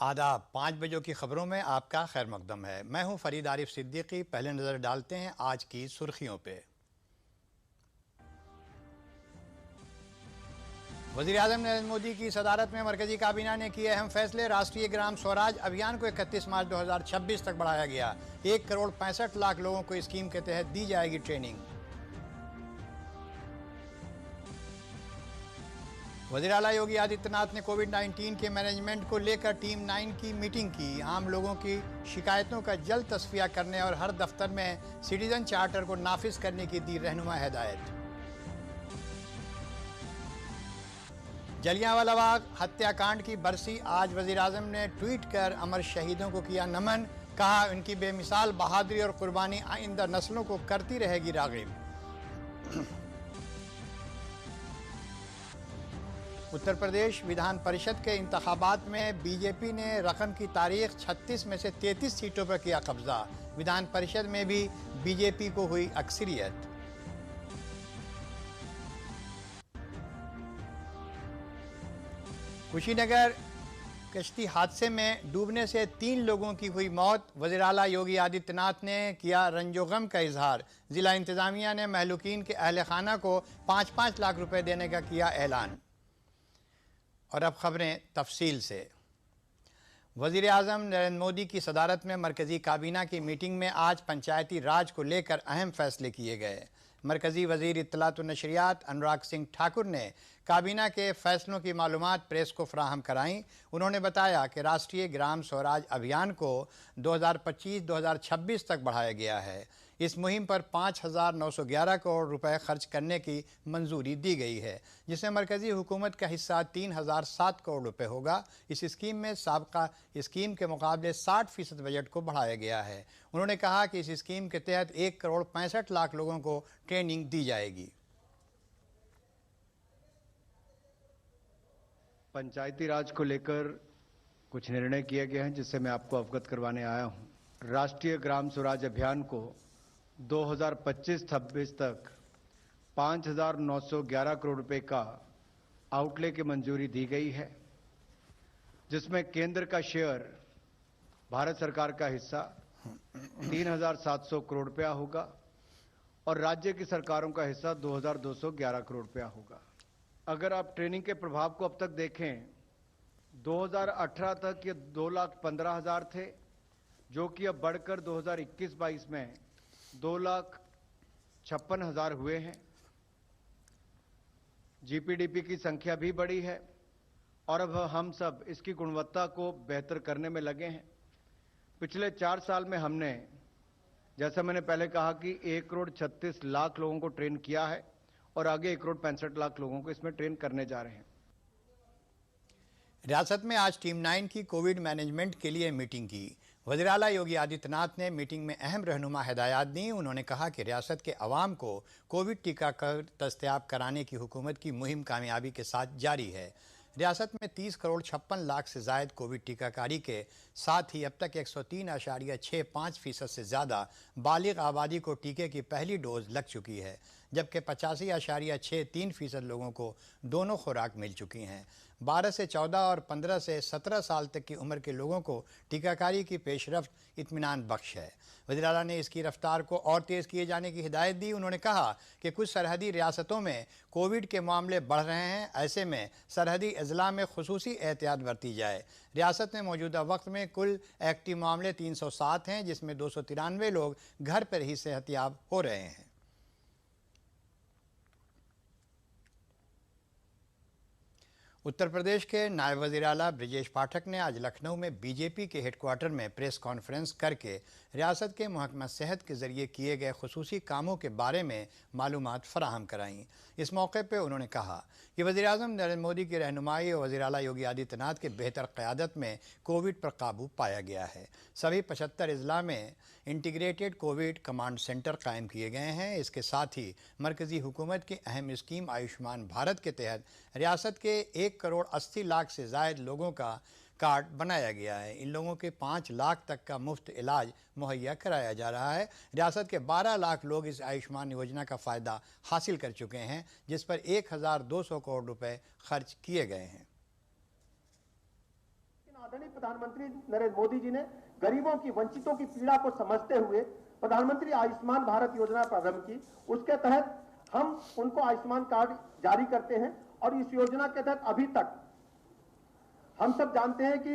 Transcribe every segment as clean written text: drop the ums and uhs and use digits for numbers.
आदाब। 5 बजों की खबरों में आपका खैर मकदम है। मैं हूं फरीद आरिफ सिद्दीकी। पहले नजर डालते हैं आज की सुर्खियों पे। वज़ीर आज़म नरेंद्र मोदी की सदारत में मरकजी काबीना ने किए अहम फैसले। राष्ट्रीय ग्राम स्वराज अभियान को 31 मार्च 2026 तक बढ़ाया गया। 1,65,00,000 लोगों को स्कीम के तहत दी जाएगी ट्रेनिंग। वज़ीर आला योगी आदित्यनाथ ने कोविड-19 के मैनेजमेंट को लेकर टीम 9 की मीटिंग की। आम लोगों की शिकायतों का जल्द तस्फिया करने और हर दफ्तर में सिटीजन चार्टर को नाफिज करने की दी रहनुमा हिदायत। जलियांवाला बाग हत्याकांड की बरसी आज वज़ीर आज़म ने ट्वीट कर अमर शहीदों को किया नमन। कहा उनकी बेमिसाल बहादुरी और कुर्बानी आइंदा नस्लों को करती रहेगी राग़िब। उत्तर प्रदेश विधान परिषद के इंतखाबात में बीजेपी ने रकम की तारीख 36 में से 33 सीटों पर किया कब्जा। विधान परिषद में भी बीजेपी को हुई अक्सरियत। कुशीनगर कश्ती हादसे में डूबने से 3 लोगों की हुई मौत। वज़ीर आला योगी आदित्यनाथ ने किया रंजो गम का इजहार। जिला इंतजामिया ने महलूकीन के अहल खाना को 5-5 लाख रुपए देने का किया ऐलान। और अब खबरें तफसील से। वज़ीर आज़म नरेंद्र मोदी की सदारत में मरकज़ी काबीना की मीटिंग में आज पंचायती राज को लेकर अहम फैसले किए गए। मरकज़ी वज़ीर इत्तलात व नशरियात अनुराग सिंह ठाकुर ने काबीना के फैसलों की मालूमात प्रेस को फराहम कराईं। उन्होंने बताया कि राष्ट्रीय ग्राम स्वराज अभियान को 2025-2026 तक बढ़ाया गया है। इस मुहिम पर 5,911 करोड़ रुपए खर्च करने की मंजूरी दी गई है, जिसमें मरकज़ी हुकूमत का हिस्सा 3,007 करोड़ रुपए होगा। इस स्कीम में साबका स्कीम के मुकाबले 60% बजट को बढ़ाया गया है। उन्होंने कहा कि इस स्कीम के तहत 1,65,00,000 लोगों को ट्रेनिंग दी जाएगी। पंचायती राज को लेकर कुछ निर्णय किए गए हैं, जिससे मैं आपको अवगत करवाने आया हूं। राष्ट्रीय ग्राम स्वराज अभियान को 2025-26 तक 5,911 करोड़ रुपए का आउटले की मंजूरी दी गई है, जिसमें केंद्र का शेयर, भारत सरकार का हिस्सा 3,700 करोड़ रुपया होगा और राज्य की सरकारों का हिस्सा 2,211 करोड़ रुपया होगा। अगर आप ट्रेनिंग के प्रभाव को अब तक देखें, 2018 तक ये 2,15,000 थे, जो कि अब बढ़कर 2021-22 में 2,56,000 हुए हैं। जीपीडीपी की संख्या भी बढ़ी है और अब हम सब इसकी गुणवत्ता को बेहतर करने में लगे हैं। पिछले 4 साल में हमने, जैसा मैंने पहले कहा, कि 1,36,00,000 लोगों को ट्रेन किया है और आगे 1,65,00,000 लोगों को इसमें ट्रेन करने जा रहे हैं। रियासत में आज टीम 9 की कोविड मैनेजमेंट के लिए मीटिंग की। वज़ीर आला योगी आदित्यनाथ ने मीटिंग में अहम रहनुमा हिदायत दी। उन्होंने कहा कि रियासत के अवाम को कोविड टीकाकरण दस्तयाब कराने की हुकूमत की मुहिम कामयाबी के साथ जारी है। रियासत में 30,56,00,000 से जायद कोविड टीकाकारी के साथ ही अब तक 103.65% से ज़्यादा बालिग आबादी को टीके की पहली डोज लग चुकी है, जबकि 85.63% लोगों को दोनों खुराक मिल चुकी हैं। 12 से 14 और 15 से 17 साल तक की उम्र के लोगों को टीकाकारी की पेशरफ्त इत्मीनान बख्श है। वज़ीर आला ने इसकी रफ्तार को और तेज़ किए जाने की हिदायत दी। उन्होंने कहा कि कुछ सरहदी रियासतों में कोविड के मामले बढ़ रहे हैं, ऐसे में सरहदी अजला में खुसूसी एहतियात बरती जाए। रियासत में मौजूदा वक्त में कुल एक्टिव मामले 307 हैं, जिसमें 293 लोग घर पर ही सेहतियाब हो रहे हैं। उत्तर प्रदेश के नायब वज़ीर आला ब्रजेश पाठक ने आज लखनऊ में बीजेपी के हेडक्वार्टर में प्रेस कॉन्फ्रेंस करके रियासत के महकमा सेहत के ज़रिए किए गए खुसूसी कामों के बारे में मालूमात फराहम कराईं। इस मौके पर उन्होंने कहा कि वज़ीर आज़म नरेंद्र मोदी की रहनुमाई और वज़ीर आला योगी आदित्यनाथ की बेहतर क़यादत में कोविड पर काबू पाया गया है। सभी 75 अजला में इंटीग्रेटेड कोविड कमांड सेंटर कायम किए गए हैं। इसके साथ ही मरकज़ी हुकूमत की अहम स्कीम आयुष्मान भारत के तहत रियासत के 1,80,00,000 से ज़ायद लोगों का कार्ड बनाया गया है। इन लोगों के 5 लाख तक का मुफ्त इलाज मुहैया कराया जा रहा है। रियासत के 12 लाख लोग इस आयुष्मान योजना का फ़ायदा हासिल कर चुके हैं, जिस पर 1,200 करोड़ रुपए खर्च किए गए हैं। आदरणीय प्रधानमंत्री नरेंद्र मोदी जी ने गरीबों की, वंचितों की पीड़ा को समझते हुए प्रधानमंत्री आयुष्मान भारत योजना प्रारंभ की। उसके तहत हम उनको आयुष्मान कार्ड जारी करते हैं और इस योजना के तहत अभी तक हम सब जानते हैं कि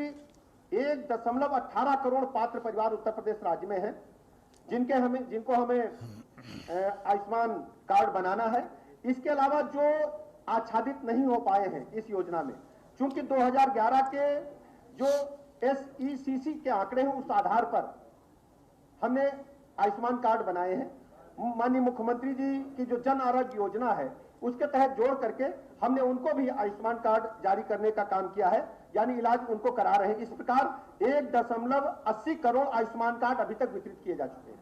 1.18 करोड़ पात्र परिवार उत्तर प्रदेश राज्य में हैं, जिनको हमें आयुष्मान कार्ड बनाना है। इसके अलावा जो आच्छादित नहीं हो पाए हैं इस योजना में, चूंकि 2011 के जो SECC के आंकड़े हैं उस आधार पर हमने आयुष्मान कार्ड बनाए हैं। माननीय मुख्यमंत्री जी की जो जन आरोग्य योजना है उसके तहत जोड़ करके हमने उनको भी आयुष्मान कार्ड जारी करने का काम किया है, यानी इलाज उनको करा रहे हैं। इस प्रकार 1.80 करोड़ आयुष्मान कार्ड अभी तक वितरित किए जा चुके हैं।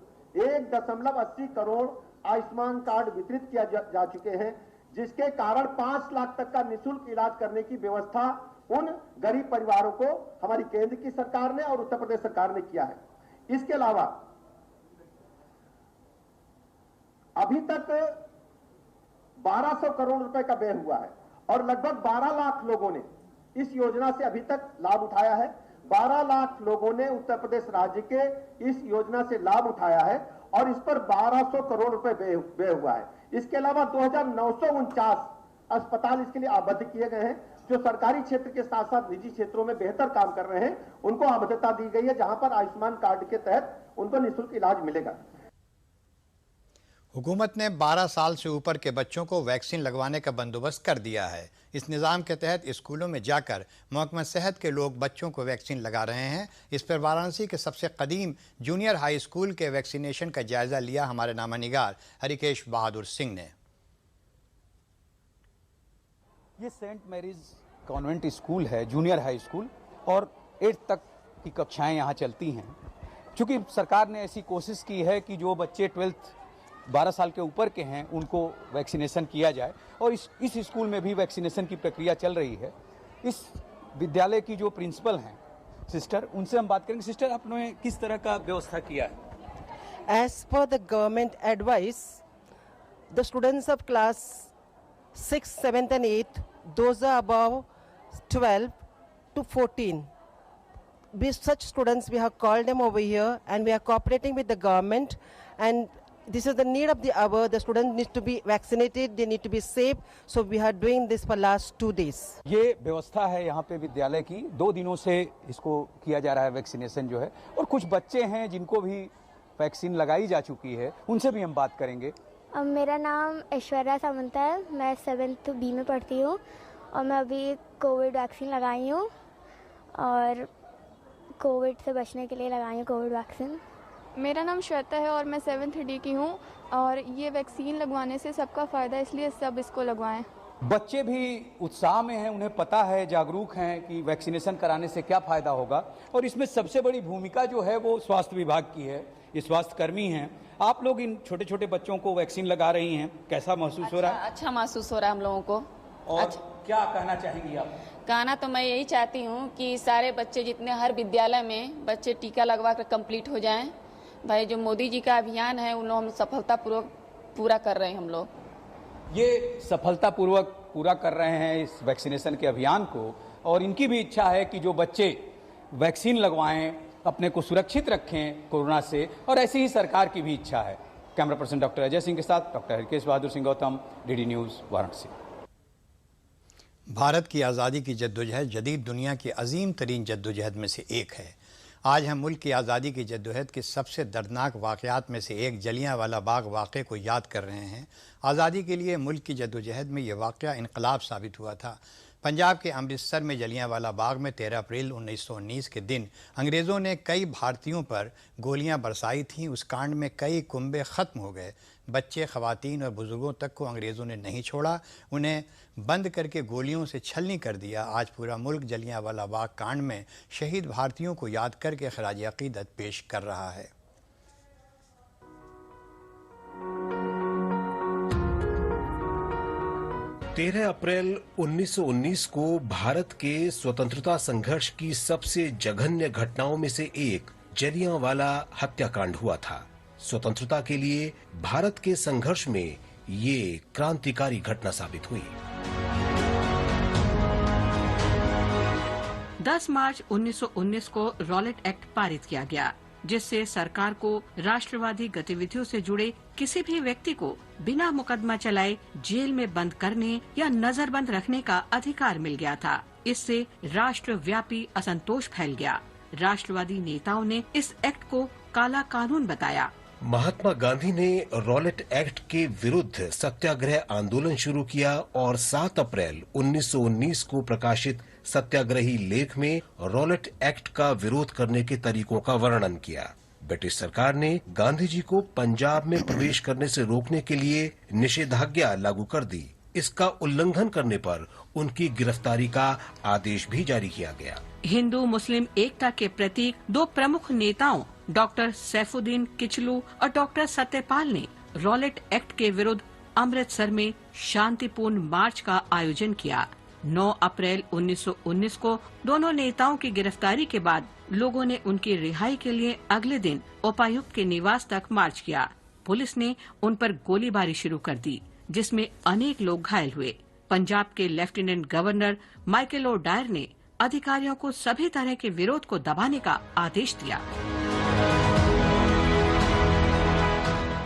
1.80 करोड़ आयुष्मान कार्ड वितरित किया जा चुके हैं, जिसके कारण 5 लाख तक का निःशुल्क इलाज करने की व्यवस्था उन गरीब परिवारों को हमारी केंद्र की सरकार ने और उत्तर प्रदेश सरकार ने किया है। इसके अलावा अभी तक 1200 करोड़ रुपए का व्यय हुआ है और लगभग 12 लाख लोगों ने इस योजना से अभी तक लाभ उठाया है। 12 लाख लोगों ने उत्तर प्रदेश राज्य के इस योजना से लाभ उठाया है और इस पर 1200 करोड़ रुपए व्यय हुआ है। इसके अलावा 2949 अस्पताल इसके लिए आबद्ध किए गए हैं, जो सरकारी क्षेत्र के साथ साथ निजी क्षेत्रों में बेहतर काम कर रहे हैं, उनको आबद्धता दी गई है, जहां पर आयुष्मान कार्ड के तहत उनको निःशुल्क इलाज मिलेगा। हुकूमत ने 12 साल से ऊपर के बच्चों को वैक्सीन लगवाने का बंदोबस्त कर दिया है। इस निज़ाम के तहत स्कूलों में जाकर महकमा सेहत के लोग बच्चों को वैक्सीन लगा रहे हैं। इस पर वाराणसी के सबसे कदीम जूनियर हाई स्कूल के वैक्सीनेशन का जायज़ा लिया हमारे नामानिगार हरिकेश बहादुर सिंह ने। ये सेंट मैरीज कॉन्वेंट स्कूल है, जूनियर हाई स्कूल, और 8th तक की कक्षाएं यहाँ चलती हैं। चूँकि सरकार ने ऐसी कोशिश की है कि जो बच्चे 12 साल के ऊपर के हैं उनको वैक्सीनेशन किया जाए, और इस स्कूल में भी वैक्सीनेशन की प्रक्रिया चल रही है। इस विद्यालय की जो प्रिंसिपल हैं सिस्टर, उनसे हम बात करेंगे। सिस्टर, आपने किस तरह का व्यवस्था किया है? As per the government advice, the students of class 6th, 7th and 8th, those are above 12 to 14. With such students, we have called them over here and we are cooperating with the government, and this is the need of the hour. The students need to be vaccinated, they need to be safe, so we are doing this for last 2 days. ये व्यवस्था है यहाँ पे विद्यालय की, 2 दिनों से इसको किया जा रहा है वैक्सीनेशन जो है, और कुछ बच्चे हैं जिनको भी वैक्सीन लगाई जा चुकी है, उनसे भी हम बात करेंगे। मेरा नाम ऐश्वर्या सामंत है, मैं 7th B में पढ़ती हूँ और मैं अभी कोविड वैक्सीन लगाई हूँ और कोविड से बचने के लिए लगाई हूँ कोविड वैक्सीन। मेरा नाम श्वेता है और मैं 7th D की हूँ और ये वैक्सीन लगवाने से सबका फ़ायदा, इसलिए सब इसको लगवाएं। बच्चे भी उत्साह में हैं, उन्हें पता है, जागरूक हैं कि वैक्सीनेशन कराने से क्या फ़ायदा होगा, और इसमें सबसे बड़ी भूमिका जो है वो स्वास्थ्य विभाग की है। ये स्वास्थ्य कर्मी हैं। आप लोग इन छोटे छोटे बच्चों को वैक्सीन लगा रही हैं, कैसा महसूस हो रहा है? अच्छा महसूस हो रहा है हम लोगों को। और क्या कहना चाहेंगी आप? कहना तो मैं यही चाहती हूँ कि सारे बच्चे, जितने हर विद्यालय में बच्चे टीका लगवा कर कंप्लीट हो जाएं। भाई जो मोदी जी का अभियान है उन हम सफलतापूर्वक पूरा कर रहे हैं। हम लोग ये सफलतापूर्वक पूरा कर रहे हैं इस वैक्सीनेशन के अभियान को, और इनकी भी इच्छा है कि जो बच्चे वैक्सीन लगवाएं, अपने को सुरक्षित रखें कोरोना से, और ऐसी ही सरकार की भी इच्छा है। Camera person doctor Ajay Singh के साथ doctor Harkesh Bahadur Singh Gautam, DD news, Varanasi. Bharat की आज़ादी की जद्दोजहद जदीद दुनिया की अजीम तरीन जद्दोजहद में से एक है। आज हम मुल्क की आज़ादी की जद्दोजहद के सबसे दर्दनाक वाक़यात में से एक जलियांवाला बाग वाक़े को याद कर रहे हैं। आज़ादी के लिए मुल्क की जद्दोजहद में यह वाक़या इनकलाब साबित हुआ था। पंजाब के अमृतसर में जलियांवाला बाग में 13 अप्रैल 1919 के दिन अंग्रेज़ों ने कई भारतीयों पर गोलियां बरसाई थीं। उस कांड में कई कुंबे ख़त्म हो गए। बच्चे, ख़वातीन और बुज़ुर्गों तक को अंग्रेज़ों ने नहीं छोड़ा, उन्हें बंद करके गोलियों से छलनी कर दिया। आज पूरा मुल्क जलियांवाला बाग कांड में शहीद भारतीयों को याद करके ख़राज अक़ीदत पेश कर रहा है। 13 अप्रैल 1919 को भारत के स्वतंत्रता संघर्ष की सबसे जघन्य घटनाओं में से एक जलियांवाला हत्याकांड हुआ था। स्वतंत्रता के लिए भारत के संघर्ष में ये क्रांतिकारी घटना साबित हुई। 10 मार्च 1919 को रॉलेट एक्ट पारित किया गया, जिससे सरकार को राष्ट्रवादी गतिविधियों से जुड़े किसी भी व्यक्ति को बिना मुकदमा चलाए जेल में बंद करने या नजरबंद रखने का अधिकार मिल गया था। इससे राष्ट्रव्यापी असंतोष फैल गया। राष्ट्रवादी नेताओं ने इस एक्ट को काला कानून बताया। महात्मा गांधी ने रॉलेट एक्ट के विरुद्ध सत्याग्रह आंदोलन शुरू किया और 7 अप्रैल 1919 को प्रकाशित सत्याग्रही लेख में रॉलेट एक्ट का विरोध करने के तरीकों का वर्णन किया। ब्रिटिश सरकार ने गांधी जी को पंजाब में प्रवेश करने से रोकने के लिए निषेधाज्ञा लागू कर दी। इसका उल्लंघन करने पर उनकी गिरफ्तारी का आदेश भी जारी किया गया। हिंदू मुस्लिम एकता के प्रतीक 2 प्रमुख नेताओं डॉक्टर सैफुद्दीन किचलू और डॉक्टर सत्यपाल ने रॉलेट एक्ट के विरुद्ध अमृतसर में शांतिपूर्ण मार्च का आयोजन किया। 9 अप्रैल 1919 को दोनों नेताओं की गिरफ्तारी के बाद लोगों ने उनकी रिहाई के लिए अगले दिन उपायुक्त के निवास तक मार्च किया। पुलिस ने उन पर गोलीबारी शुरू कर दी, जिसमें अनेक लोग घायल हुए। पंजाब के lieutenant governor Michael O'Dwyer ने अधिकारियों को सभी तरह के विरोध को दबाने का आदेश दिया।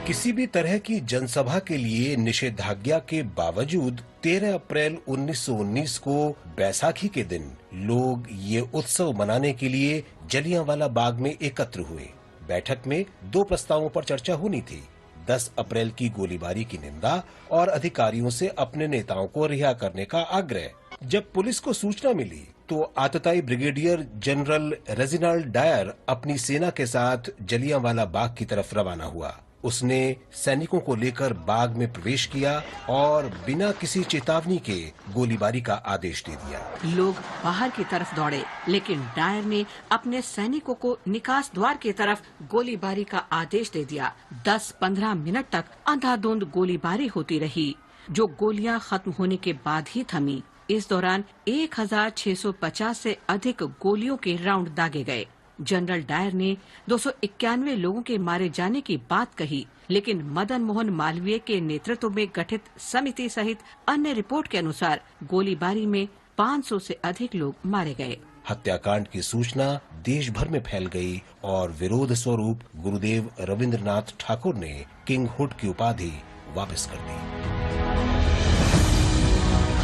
किसी भी तरह की जनसभा के लिए निषेधाज्ञा के बावजूद 13 अप्रैल 1919 को बैसाखी के दिन लोग ये उत्सव मनाने के लिए जलियांवाला बाग में एकत्र हुए। बैठक में 2 प्रस्तावों पर चर्चा होनी थी। 10 अप्रैल की गोलीबारी की निंदा और अधिकारियों से अपने नेताओं को रिहा करने का आग्रह। जब पुलिस को सूचना मिली तो आतताई ब्रिगेडियर जनरल रेजिनाल्ड डायर अपनी सेना के साथ जलियांवाला बाग की तरफ रवाना हुआ। उसने सैनिकों को लेकर बाग में प्रवेश किया और बिना किसी चेतावनी के गोलीबारी का आदेश दे दिया। लोग बाहर की तरफ दौड़े, लेकिन डायर ने अपने सैनिकों को निकास द्वार की तरफ गोलीबारी का आदेश दे दिया। 10-15 मिनट तक अंधाधुंध गोलीबारी होती रही, जो गोलियां खत्म होने के बाद ही थमी। इस दौरान 1650 से अधिक गोलियों के राउंड दागे गए। जनरल डायर ने 291 लोगों के मारे जाने की बात कही, लेकिन मदन मोहन मालवीय के नेतृत्व में गठित समिति सहित अन्य रिपोर्ट के अनुसार गोलीबारी में 500 से अधिक लोग मारे गए। हत्याकांड की सूचना देश भर में फैल गई और विरोध स्वरूप गुरुदेव रविंद्रनाथ ठाकुर ने किंगहुड की उपाधि वापस कर दी।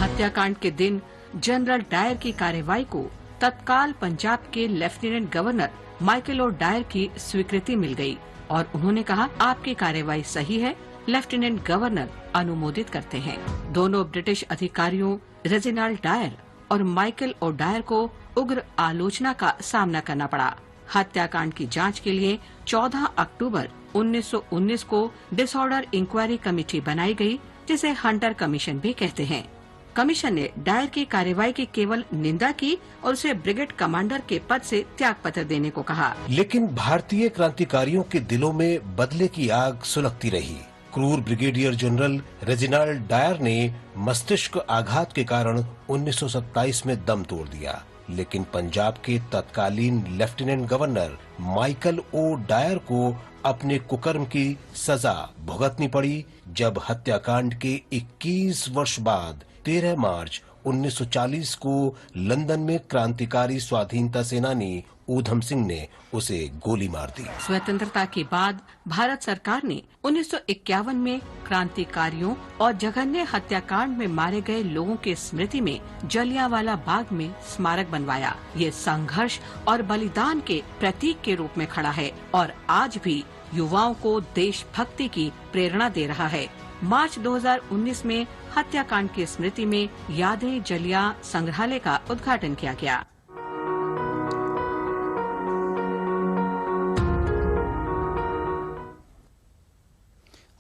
हत्याकांड के दिन जनरल डायर की कार्रवाई को तत्काल पंजाब के lieutenant governor Michael O'Dwyer की स्वीकृति मिल गई और उन्होंने कहा, आपकी कार्रवाई सही है, लेफ्टिनेंट गवर्नर अनुमोदित करते हैं। दोनों ब्रिटिश अधिकारियों रेजिनाल्ड डायर और माइकल ओ डायर को उग्र आलोचना का सामना करना पड़ा। हत्याकांड की जांच के लिए 14 अक्टूबर 1919 को डिसऑर्डर इंक्वायरी कमेटी बनाई गई, जिसे हंटर कमीशन भी कहते हैं। कमीशन ने डायर की कार्रवाई की केवल निंदा की और उसे ब्रिगेड कमांडर के पद से त्यागपत्र देने को कहा। लेकिन भारतीय क्रांतिकारियों के दिलों में बदले की आग सुलगती रही। क्रूर ब्रिगेडियर जनरल रेजिनाल्ड डायर ने मस्तिष्क आघात के कारण 1927 में दम तोड़ दिया, लेकिन पंजाब के तत्कालीन lieutenant governor Michael O'Dwyer को अपने कुकर्म की सजा भुगतनी पड़ी, जब हत्याकांड के 21 वर्ष बाद 13 मार्च 1940 को लंदन में क्रांतिकारी स्वाधीनता सेनानी ऊधम सिंह ने उसे गोली मार दी। स्वतंत्रता के बाद भारत सरकार ने 1951 में क्रांतिकारियों और जघन्य हत्याकांड में मारे गए लोगों के स्मृति में जलियांवाला बाग में स्मारक बनवाया। ये संघर्ष और बलिदान के प्रतीक के रूप में खड़ा है और आज भी युवाओं को देशभक्ति की प्रेरणा दे रहा है। मार्च 2019 में हत्याकांड की स्मृति में यादें जलियां संग्रहालय का उद्घाटन किया गया।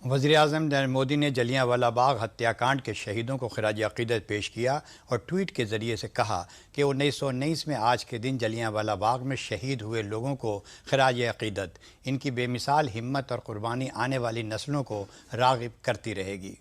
वज़ीर-ए-आज़म नरेंद्र मोदी ने जलियांवाला बाग हत्याकांड के शहीदों को खिराज अक़ीदत पेश किया और ट्वीट के ज़रिए से कहा कि 1919 में आज के दिन जलियांवाला बाग में शहीद हुए लोगों को खिराज अक़ीदत। इनकी बेमिसाल हिम्मत और कुर्बानी आने वाली नस्लों को राग़िब करती रहेगी।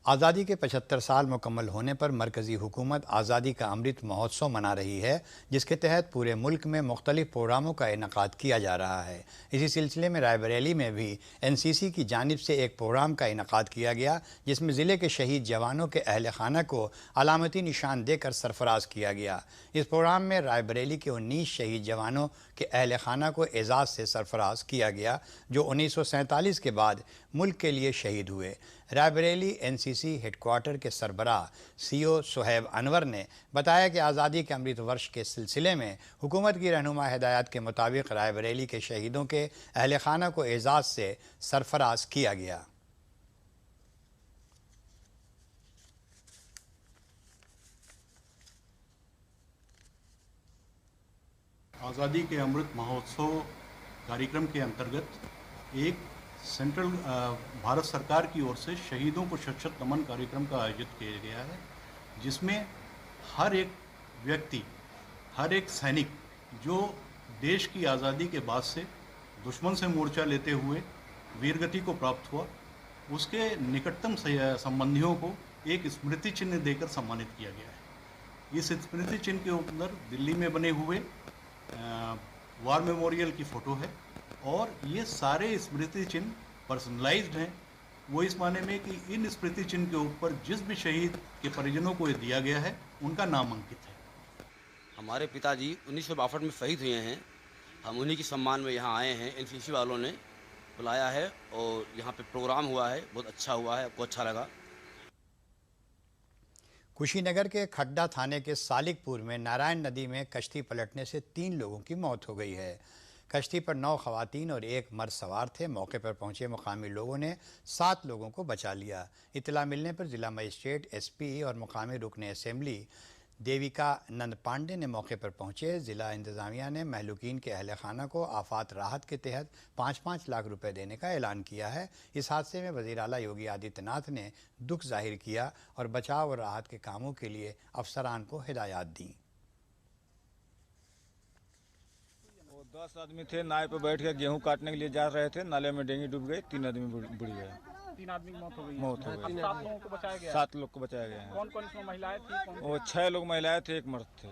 आज़ादी के 75 साल मुकम्मल होने पर मरकज़ी हुकूमत आज़ादी का अमृत महोत्सव मना रही है, जिसके तहत पूरे मुल्क में मुख्तलिफ प्रोग्रामों का इनेकाद किया जा रहा है। इसी सिलसिले में रायबरेली में भी NCC की जानिब से एक प्रोग्राम का इनेकाद किया गया, जिसमें ज़िले के शहीद जवानों के अहल खाना को अलामती निशान देकर सरफराज किया गया। इस प्रोग्राम में रायबरेली के 19 शहीद जवानों के अहल खाना को एजाज़ से सरफराज किया गया, जो 1947 के बाद मुल्क के लिए शहीद हुए। रायबरेली NCC हेडक्वार्टर के सरबराह CO सुहैब अनवर ने बताया कि आज़ादी के अमृत वर्ष के सिलसिले में हुकूमत की रहनुमा हिदायत के मुताबिक रायबरेली के शहीदों के अहल खाना को एजाज़ से सरफराज किया गया। आज़ादी के अमृत महोत्सव कार्यक्रम के अंतर्गत एक सेंट्रल भारत सरकार की ओर से शहीदों को शत-शत नमन कार्यक्रम का आयोजित किया गया है, जिसमें हर एक व्यक्ति, हर एक सैनिक जो देश की आज़ादी के बाद से दुश्मन से मोर्चा लेते हुए वीरगति को प्राप्त हुआ, उसके निकटतम संबंधियों को एक स्मृति चिन्ह देकर सम्मानित किया गया है। इस स्मृति चिन्ह के अंदर दिल्ली में बने हुए वार मेमोरियल की फ़ोटो है और ये सारे स्मृति चिन्ह पर्सनलाइज्ड हैं। वो इस माने में कि इन स्मृति चिन्ह के ऊपर जिस भी शहीद के परिजनों को ये दिया गया है, उनका नाम अंकित है। हमारे पिताजी 1962 में शहीद हुए हैं। हम उन्हीं के सम्मान में यहाँ आए हैं। NCC वालों ने बुलाया है और यहाँ पे प्रोग्राम हुआ है, बहुत अच्छा हुआ है, आपको अच्छा लगा। कुशीनगर के खड्डा थाने के सालिकपुर में नारायण नदी में कश्ती पलटने से 3 लोगों की मौत हो गई है। कश्ती पर 9 खवातीन और 1 मर्द सवार थे। मौके पर पहुंचे मुकामी लोगों ने 7 लोगों को बचा लिया। इतला मिलने पर जिला मजिस्ट्रेट SP और मुकामी रुकन असेंबली देविका नंद पांडे ने मौके पर पहुंचे। ज़िला इंतज़ामिया ने महलूकीन के अहल खाना को आफात राहत के तहत 5-5 लाख रुपए देने का ऐलान किया है। इस हादसे में वज़ीर आला योगी आदित्यनाथ ने दुख जाहिर किया और बचाव और राहत के कामों के लिए अफसरान को हिदायत दी। 10 आदमी थे, नाव पे बैठ के गेहूं काटने के लिए जा रहे थे। नाले में डेंगी डूब गई, 3 आदमी बुड़ गए। 3 आदमी की मौत हो गई। 7 लोगों को बचाया गया। 7 लोग को बचाया गया है। कौन कौन इसमें महिलाएं थी? वो 6 लोग महिलाएं थे, 1 मर्द थे।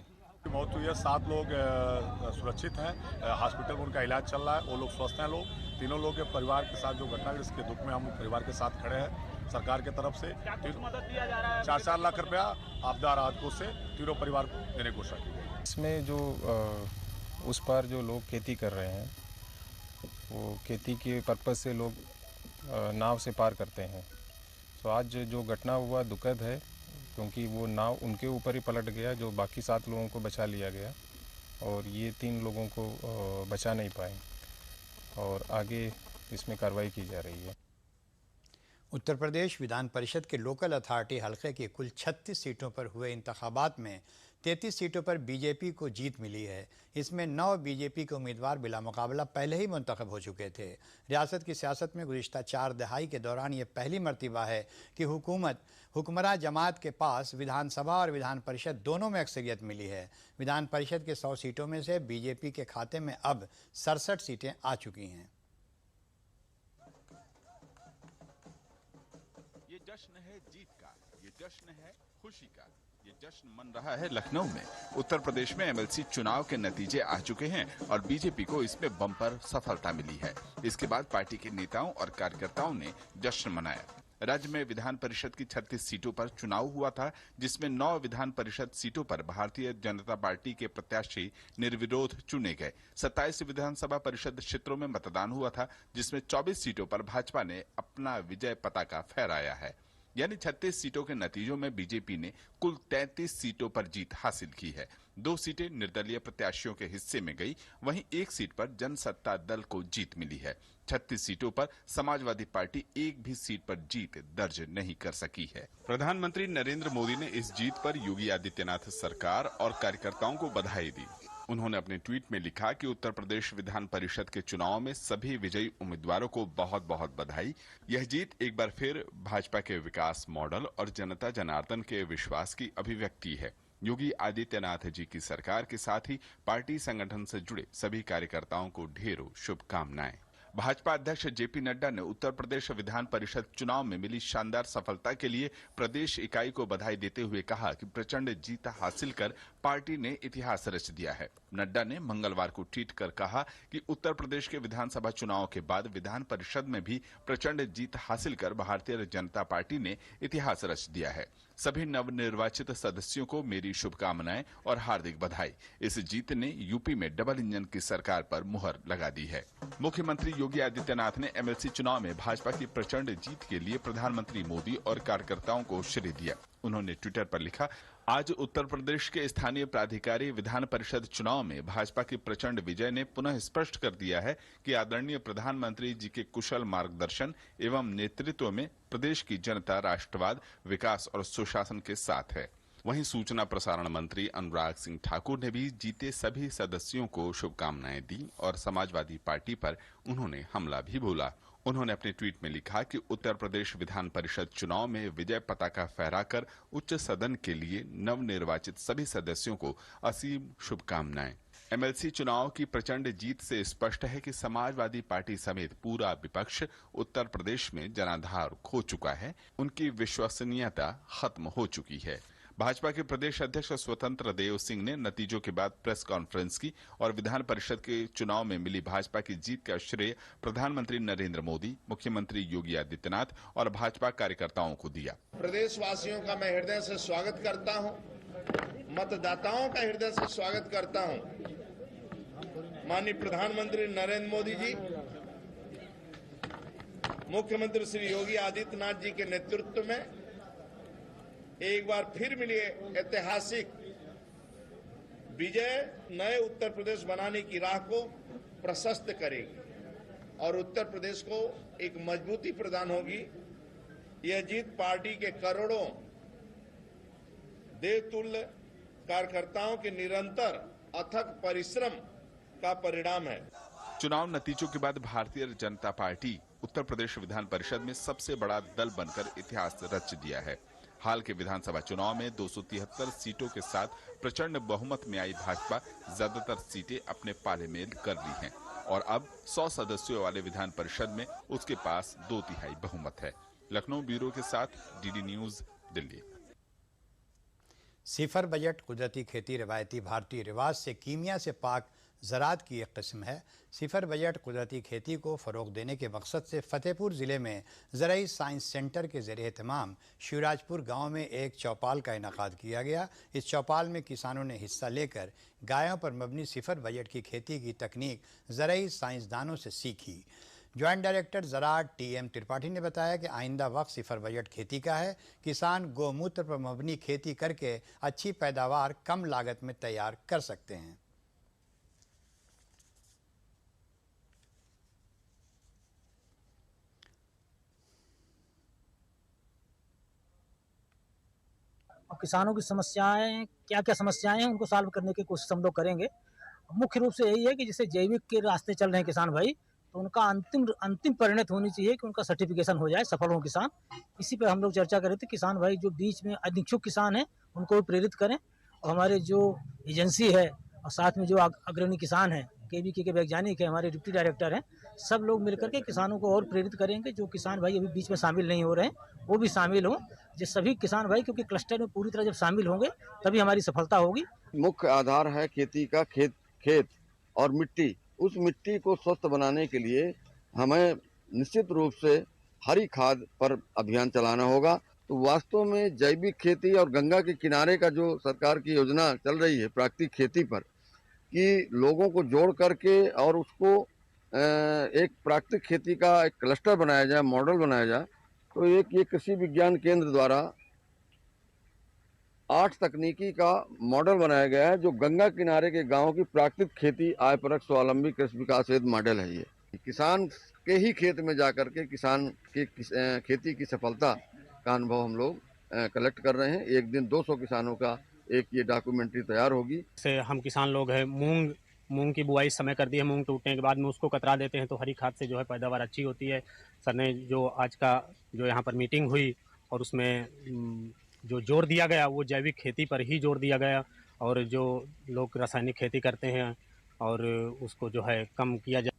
मौत हुई है। 7 लोग सुरक्षित हैं, हॉस्पिटल में उनका इलाज चल रहा है। वो लोग स्वस्थ हैं। लोग तीनों लोग के परिवार के साथ जो घटना है, इसके दुख में हम परिवार के साथ खड़े हैं। सरकार की तरफ से 4-4 लाख रुपया आपदा राहत कोष से तीनों परिवार को देने की घोषणा की गई। इसमें जो उस पर जो लोग खेती कर रहे हैं, वो खेती के पर्पज़ से लोग नाव से पार करते हैं। तो आज जो घटना हुआ दुखद है, क्योंकि वो नाव उनके ऊपर ही पलट गया। जो बाकी 7 लोगों को बचा लिया गया और ये 3 लोगों को बचा नहीं पाए और आगे इसमें कार्रवाई की जा रही है। उत्तर प्रदेश विधान परिषद के लोकल अथॉरिटी हलके की कुल 36 सीटों पर हुए इंतखाबात में 33 सीटों पर बीजेपी को जीत मिली है। इसमें 9 बीजेपी के उम्मीदवार बिला मुकाबला पहले ही मुंतखब हो चुके थे। रियासत की सियासत में गुज़िश्ता 4 दहाई के दौरान ये पहली मरतबा है कि हुक्मरां जमात के पास विधानसभा और विधान परिषद दोनों में अक्सरियत मिली है। विधान परिषद के 100 सीटों में से बीजेपी के खाते में अब 67 सीटें आ चुकी हैं। ये जश्न है जीत का, ये जश्न है खुशी का, ये जश्न मन रहा है लखनऊ में। उत्तर प्रदेश में MLC चुनाव के नतीजे आ चुके हैं और बीजेपी को इसमें बम्पर सफलता मिली है। इसके बाद पार्टी के नेताओं और कार्यकर्ताओं ने जश्न मनाया। राज्य में विधान परिषद की 36 सीटों पर चुनाव हुआ था, जिसमें 9 विधान परिषद सीटों पर भारतीय जनता पार्टी के प्रत्याशी निर्विरोध चुने गए। 27 विधानसभा परिषद क्षेत्रों में मतदान हुआ था, जिसमें 24 सीटों पर भाजपा ने अपना विजय पताका फहराया है। यानी 36 सीटों के नतीजों में बीजेपी ने कुल 33 सीटों पर जीत हासिल की है। 2 सीटें निर्दलीय प्रत्याशियों के हिस्से में गई, वहीं 1 सीट पर जनसत्ता दल को जीत मिली है। 36 सीटों पर समाजवादी पार्टी एक भी सीट पर जीत दर्ज नहीं कर सकी है। प्रधानमंत्री नरेंद्र मोदी ने इस जीत पर योगी आदित्यनाथ सरकार और कार्यकर्ताओं को बधाई दी। उन्होंने अपने ट्वीट में लिखा कि उत्तर प्रदेश विधान परिषद के चुनाव में सभी विजयी उम्मीदवारों को बहुत बहुत बधाई। यह जीत एक बार फिर भाजपा के विकास मॉडल और जनता जनार्दन के विश्वास की अभिव्यक्ति है। योगी आदित्यनाथ जी की सरकार के साथ ही पार्टी संगठन से जुड़े सभी कार्यकर्ताओं को ढेरों शुभकामनाएं। भाजपा अध्यक्ष जेपी नड्डा ने उत्तर प्रदेश विधान परिषद चुनाव में मिली शानदार सफलता के लिए प्रदेश इकाई को बधाई देते हुए कहा कि प्रचंड जीत हासिल कर पार्टी ने इतिहास रच दिया है। नड्डा ने मंगलवार को ट्वीट कर कहा कि उत्तर प्रदेश के विधानसभा चुनाव के बाद विधान परिषद में भी प्रचंड जीत हासिल कर भारतीय जनता पार्टी ने इतिहास रच दिया है। सभी नवनिर्वाचित सदस्यों को मेरी शुभकामनाएं और हार्दिक बधाई। इस जीत ने यूपी में डबल इंजन की सरकार पर मुहर लगा दी है। मुख्यमंत्री योगी आदित्यनाथ ने एमएलसी चुनाव में भाजपा की प्रचंड जीत के लिए प्रधानमंत्री मोदी और कार्यकर्ताओं को श्रेय दिया। उन्होंने ट्विटर पर लिखा, आज उत्तर प्रदेश के स्थानीय प्राधिकारी विधान परिषद चुनाव में भाजपा की प्रचंड विजय ने पुनः स्पष्ट कर दिया है कि आदरणीय प्रधानमंत्री जी के कुशल मार्गदर्शन एवं नेतृत्व में प्रदेश की जनता राष्ट्रवाद, विकास और सुशासन के साथ है। वहीं सूचना प्रसारण मंत्री अनुराग सिंह ठाकुर ने भी जीते सभी सदस्यों को शुभकामनाएं दी और समाजवादी पार्टी पर उन्होंने हमला भी बोला। उन्होंने अपने ट्वीट में लिखा कि उत्तर प्रदेश विधान परिषद चुनाव में विजय पताका फहराकर उच्च सदन के लिए नवनिर्वाचित सभी सदस्यों को असीम शुभकामनाएं। एमएलसी चुनाव की प्रचंड जीत से स्पष्ट है कि समाजवादी पार्टी समेत पूरा विपक्ष उत्तर प्रदेश में जनाधार खो चुका है, उनकी विश्वसनीयता खत्म हो चुकी है। भाजपा के प्रदेश अध्यक्ष स्वतंत्र देव सिंह ने नतीजों के बाद प्रेस कॉन्फ्रेंस की और विधान परिषद के चुनाव में मिली भाजपा की जीत का श्रेय प्रधानमंत्री नरेंद्र मोदी, मुख्यमंत्री योगी आदित्यनाथ और भाजपा कार्यकर्ताओं को दिया। प्रदेशवासियों का मैं हृदय से स्वागत करता हूं, मतदाताओं का हृदय से स्वागत करता हूं। माननीय प्रधानमंत्री नरेंद्र मोदी जी, मुख्यमंत्री श्री योगी आदित्यनाथ जी के नेतृत्व में एक बार फिर मिली ऐतिहासिक विजय नए उत्तर प्रदेश बनाने की राह को प्रशस्त करेगी और उत्तर प्रदेश को एक मजबूती प्रदान होगी। यह जीत पार्टी के करोड़ों देवतुल्य कार्यकर्ताओं के निरंतर अथक परिश्रम का परिणाम है। चुनाव नतीजों के बाद भारतीय जनता पार्टी उत्तर प्रदेश विधान परिषद में सबसे बड़ा दल बनकर इतिहास रच दिया है। हाल के विधानसभा चुनाव में 273 सीटों के साथ प्रचंड बहुमत में आई भाजपा ज्यादातर सीटें अपने पाले में कर ली हैं और अब 100 सदस्यों वाले विधान परिषद में उसके पास 2/3 बहुमत है। लखनऊ ब्यूरो के साथ डीडी न्यूज, दिल्ली। सिफर बजट कुदरती खेती रिवायती भारतीय रिवाज से कीमिया से पाक ज़राअत की एक किस्म है। सिफर बजट कुदरती खेती को फ़रोग़ देने के मकसद से फ़तेहपुर ज़िले में ज़राई साइंस सेंटर के ज़रिए एहतमाम शिवराजपुर गांव में एक चौपाल का इनेकाद किया गया। इस चौपाल में किसानों ने हिस्सा लेकर गायों पर मबनी सिफर बजट की खेती की तकनीक ज़राई साइंसदानों से सीखी। जॉइंट डायरेक्टर ज़राअत TM त्रिपाठी ने बताया कि आइंदा वक्त सिफर बजट खेती का है। किसान गोमूत्र पर मबनी खेती करके अच्छी पैदावार कम लागत में तैयार कर सकते हैं। और किसानों की समस्याएं क्या क्या समस्याएं हैं उनको सॉल्व करने की कोशिश हम लोग करेंगे। मुख्य रूप से यही है कि जैसे जैविक के रास्ते चल रहे हैं किसान भाई, तो उनका अंतिम परिणत होनी चाहिए कि उनका सर्टिफिकेशन हो जाए, सफल हो किसान। इसी पर हम लोग चर्चा कर रहे थे। किसान भाई जो बीच में अनिच्छुक किसान हैं उनको भी प्रेरित करें और हमारे जो एजेंसी है और साथ में जो अग्रणी किसान हैं, KVK के वैज्ञानिक है, हमारे डिप्टी डायरेक्टर हैं, सब लोग मिलकर के किसानों को और प्रेरित करेंगे। जो किसान भाई अभी बीच में शामिल नहीं हो रहे हैं वो भी शामिल हों। जो सभी किसान भाई, क्योंकि क्लस्टर में पूरी तरह जब शामिल होंगे तभी हमारी सफलता होगी। मुख्य आधार है खेती का खेत और मिट्टी। उस मिट्टी को स्वस्थ बनाने के लिए हमें निश्चित रूप से हरी खाद पर अभियान चलाना होगा। तो वास्तव में जैविक खेती और गंगा के किनारे का जो सरकार की योजना चल रही है प्राकृतिक खेती पर, कि लोगों को जोड़ करके और उसको एक प्राकृतिक खेती का एक क्लस्टर बनाया जाए, मॉडल बनाया जाए, तो एक ये कृषि विज्ञान केंद्र द्वारा 8 तकनीकी का मॉडल बनाया गया है जो गंगा किनारे के गांवों की प्राकृतिक खेती आयपरक स्वावलंबी कृषि विकास हेतु मॉडल है। ये किसान के ही खेत में जाकर के किसान की खेती की सफलता का अनुभव हम लोग कलेक्ट कर रहे हैं। एक दिन 200 किसानों का एक ये डॉक्यूमेंट्री तैयार होगी। से हम किसान लोग हैं, मूंग की बुआई समय कर दी है। मूंग टूटने के बाद में उसको कतरा देते हैं तो हरी खाद से जो है पैदावार अच्छी होती है। सर ने जो आज का जो यहाँ पर मीटिंग हुई और उसमें जो जोर दिया गया वो जैविक खेती पर ही जोर दिया गया और जो लोग रासायनिक खेती करते हैं और उसको जो है कम किया जाए।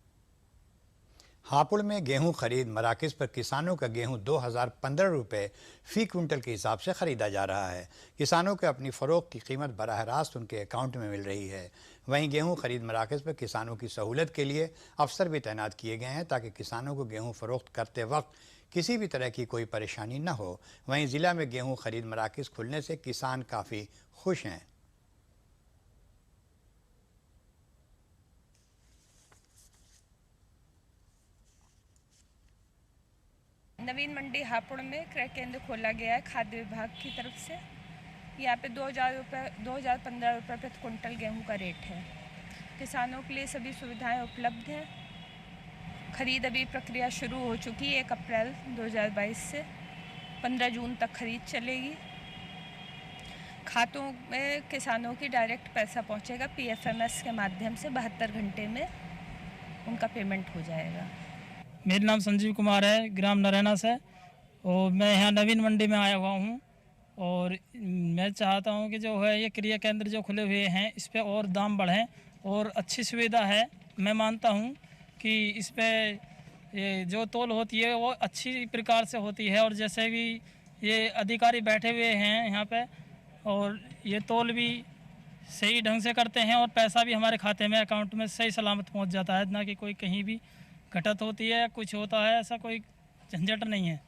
हापुड़ में गेहूं खरीद मराकज़ पर किसानों का गेहूं 2015 रुपये फ़ी क्विंटल के हिसाब से ख़रीदा जा रहा है। किसानों को अपनी फ़रोख्त की कीमत बराह रास्त उनके अकाउंट में मिल रही है। वहीं गेहूं खरीद मराकज़ पर किसानों की सहूलत के लिए अफसर भी तैनात किए गए हैं ताकि किसानों को गेहूं फ़रोख्त करते वक्त किसी भी तरह की कोई परेशानी न हो। वहीं ज़िला में गेहूं खरीद मराकज़ खुलने से किसान काफ़ी खुश हैं। नवीन मंडी हापुड़ में क्रय केंद्र खोला गया है खाद्य विभाग की तरफ से। यहाँ पे 2015 रुपये प्रति कुंटल गेहूं का रेट है। किसानों के लिए सभी सुविधाएं उपलब्ध हैं। खरीद अभी प्रक्रिया शुरू हो चुकी है। 1 अप्रैल 2022 से 15 जून तक खरीद चलेगी। खातों में किसानों की डायरेक्ट पैसा पहुँचेगा। PFMS के माध्यम से 72 घंटे में उनका पेमेंट हो जाएगा। मेरा नाम संजीव कुमार है, ग्राम नरैना से, और मैं यहाँ नवीन मंडी में आया हुआ हूँ। और मैं चाहता हूँ कि जो है ये क्रय केंद्र जो खुले हुए हैं इस पर और दाम बढ़ें और अच्छी सुविधा है। मैं मानता हूँ कि इस पर ये जो तौल होती है वो अच्छी प्रकार से होती है। और जैसे भी ये अधिकारी बैठे हुए हैं यहाँ पे, और ये तौल भी सही ढंग से करते हैं और पैसा भी हमारे खाते में अकाउंट में सही सलामत पहुँच जाता है, ना कि कोई कहीं भी घटत होती है, कुछ होता है, ऐसा कोई झंझट नहीं है।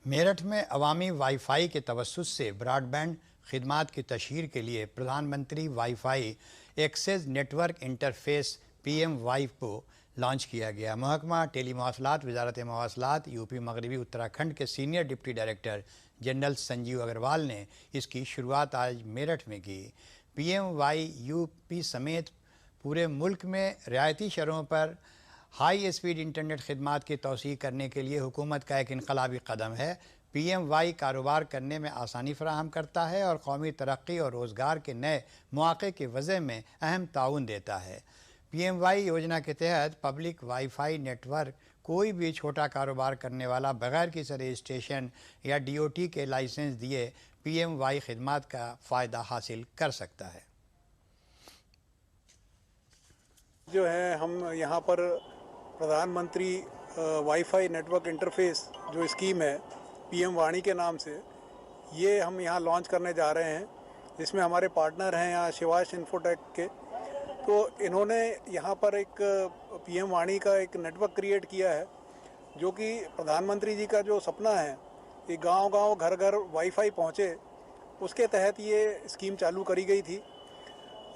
मेरठ में अवामी वाईफाई के तवस्सुस से ब्रॉडबैंड खिदमात की तशहीर के लिए प्रधानमंत्री wifi access network interface PMY को लॉन्च किया गया। महकमा टेलीमवासलात वजारत मवासलात यूपी मगरबी उत्तराखंड के senior deputy director general Sanjeev Agarwal ने इसकी शुरुआत आज मेरठ में की। PMY यूपी समेत पूरे मुल्क में रियायती शरों पर हाई स्पीड इंटरनेट खिदमात की तौसीह करने के लिए हुकूमत का एक इनकलाबी कदम है। PMY कारोबार करने में आसानी फराहम करता है और कौमी तरक्की और रोज़गार के नए मौक़े के वज़ह में अहम ताउन देता है। PMY योजना के तहत पब्लिक वाईफाई नेटवर्क कोई भी छोटा कारोबार करने वाला बग़ैर किसी रजिस्ट्रेशन या DOT के लाइसेंस दिए PMY खिदमात का फ़ायदा हासिल कर सकता है। जो है हम यहाँ पर प्रधानमंत्री वाईफाई नेटवर्क इंटरफेस जो स्कीम है PM वाणी के नाम से, ये हम यहाँ लॉन्च करने जा रहे हैं। जिसमें हमारे पार्टनर हैं यहाँ शिवाश इन्फोटेक के। तो इन्होंने यहाँ पर एक PM वाणी का एक नेटवर्क क्रिएट किया है, जो कि प्रधानमंत्री जी का जो सपना है कि गांव-गांव घर-घर वाईफाई पहुँचे, उसके तहत ये स्कीम चालू करी गई थी।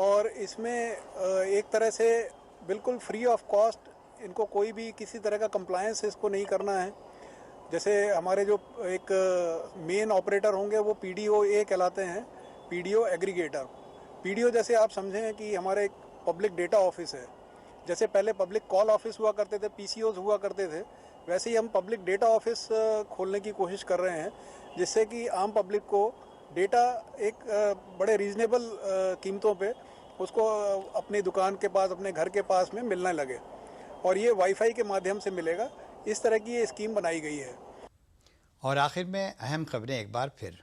और इसमें एक तरह से बिल्कुल फ्री ऑफ कॉस्ट, इनको कोई भी किसी तरह का कंप्लायंस इसको नहीं करना है। जैसे हमारे जो एक मेन ऑपरेटर होंगे वो PDO-A कहलाते हैं, PDO एग्रीगेटर। PDO जैसे आप समझें कि हमारे एक पब्लिक डेटा ऑफिस है। जैसे पहले पब्लिक कॉल ऑफिस हुआ करते थे, PCOs हुआ करते थे, वैसे ही हम पब्लिक डेटा ऑफिस खोलने की कोशिश कर रहे हैं, जिससे कि आम पब्लिक को डेटा एक बड़े रीज़नेबल कीमतों पे उसको अपनी दुकान के पास, अपने घर के पास में मिलने लगे। और ये वाईफाई के माध्यम से मिलेगा। इस तरह की ये स्कीम बनाई गई है। और आखिर में अहम खबरें एक बार फिर।